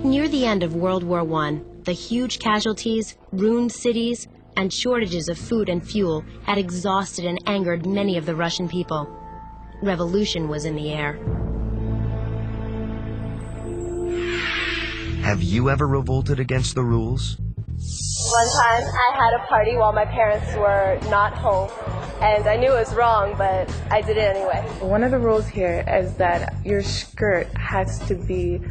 Near the end of World War I, the huge casualties, ruined cities, and shortages of food and fuel had exhausted and angered many of the Russian people. Revolution was in the air. Have you ever revolted against the rules? One time I had a party while my parents were not home, and I knew it was wrong, but I did it anyway. One of the rules here is that your skirt has to be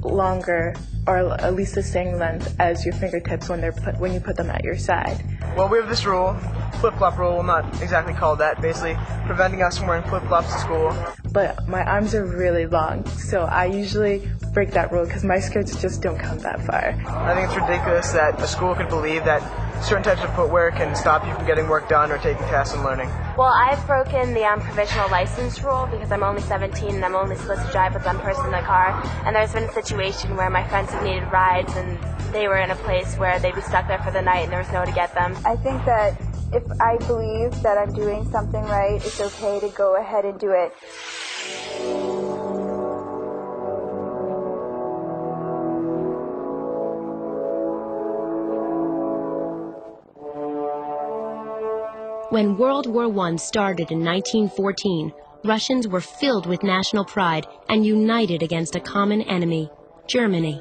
longer, or at least the same length as your fingertips when you put them at your side. Well, we have this rule, flip-flop rule, not exactly called that, basically preventing us from wearing flip-flops to school. But my arms are really long, so I usually break that rule because my skirts just don't come that far. I think it's ridiculous that a school could believe that certain types of footwear can stop you from getting work done or taking tests and learning. Well, I've broken the provisional license rule because I'm only 17 and I'm only supposed to drive with one person in the car. And there's been a situation where my friends have needed rides and they were in a place where they'd be stuck there for the night and there was nowhere to get them. I think that if I believe that I'm doing something right, it's okay to go ahead and do it. When World War I started in 1914, Russians were filled with national pride and united against a common enemy, Germany.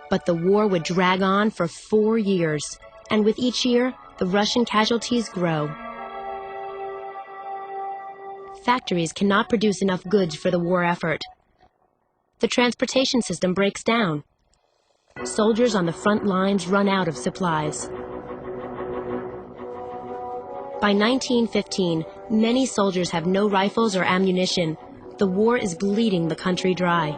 But the war would drag on for 4 years, and with each year, the Russian casualties grow. Factories cannot produce enough goods for the war effort. The transportation system breaks down. Soldiers on the front lines run out of supplies. By 1915, many soldiers have no rifles or ammunition. The war is bleeding the country dry.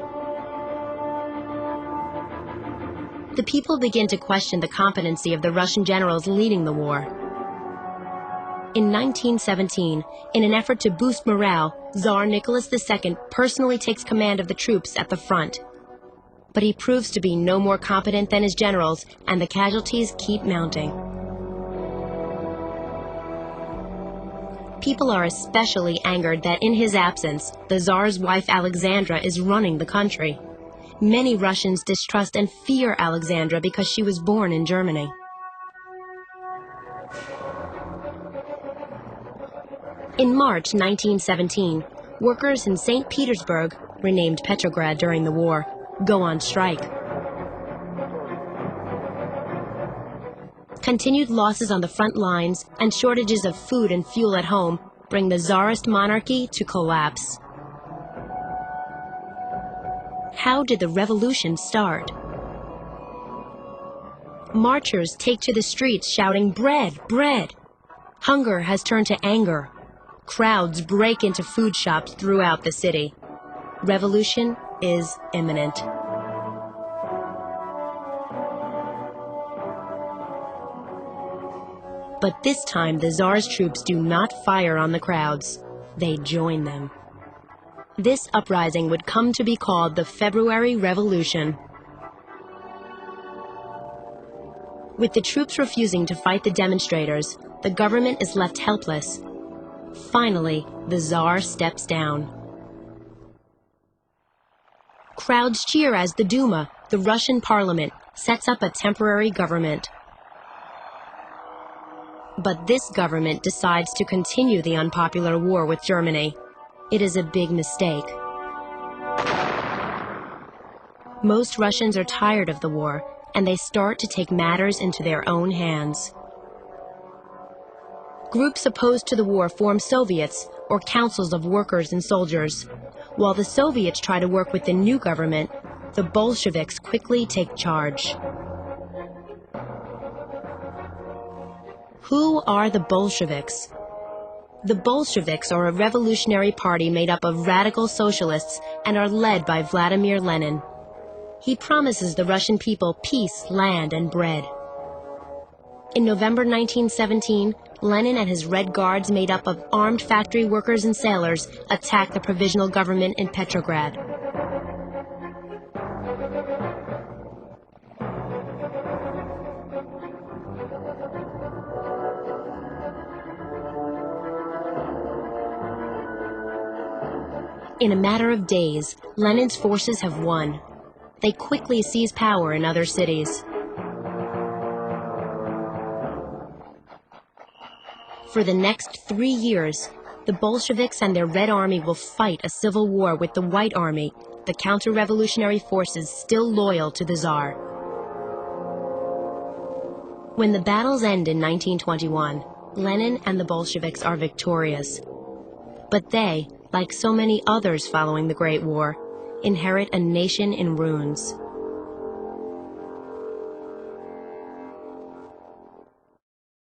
The people begin to question the competency of the Russian generals leading the war. In 1917, in an effort to boost morale, Tsar Nicholas II personally takes command of the troops at the front. But he proves to be no more competent than his generals, and the casualties keep mounting. People are especially angered that in his absence, the Tsar's wife Alexandra is running the country. Many Russians distrust and fear Alexandra because she was born in Germany. In March 1917, workers in St. Petersburg, renamed Petrograd during the war, go on strike. Continued losses on the front lines and shortages of food and fuel at home bring the Tsarist monarchy to collapse. How did the revolution start? Marchers take to the streets shouting, "Bread! Bread!" Hunger has turned to anger. Crowds break into food shops throughout the city. Revolution is imminent. But this time, the Tsar's troops do not fire on the crowds. They join them. This uprising would come to be called the February Revolution. With the troops refusing to fight the demonstrators, the government is left helpless. Finally, the Tsar steps down. Crowds cheer as the Duma, the Russian parliament, sets up a temporary government. But this government decides to continue the unpopular war with Germany. It is a big mistake. Most Russians are tired of the war, and they start to take matters into their own hands. Groups opposed to the war form Soviets, or councils of workers and soldiers. While the Soviets try to work with the new government, the Bolsheviks quickly take charge. Who are the Bolsheviks? The Bolsheviks are a revolutionary party made up of radical socialists and are led by Vladimir Lenin. He promises the Russian people peace, land, and bread. In November 1917, Lenin and his Red Guards, made up of armed factory workers and sailors, attack the provisional government in Petrograd. In a matter of days, Lenin's forces have won. They quickly seize power in other cities. For the next 3 years, the Bolsheviks and their Red Army will fight a civil war with the White Army, the counter-revolutionary forces still loyal to the Tsar. When the battles end in 1921, Lenin and the Bolsheviks are victorious. But they, like so many others following the Great War, inherit a nation in ruins.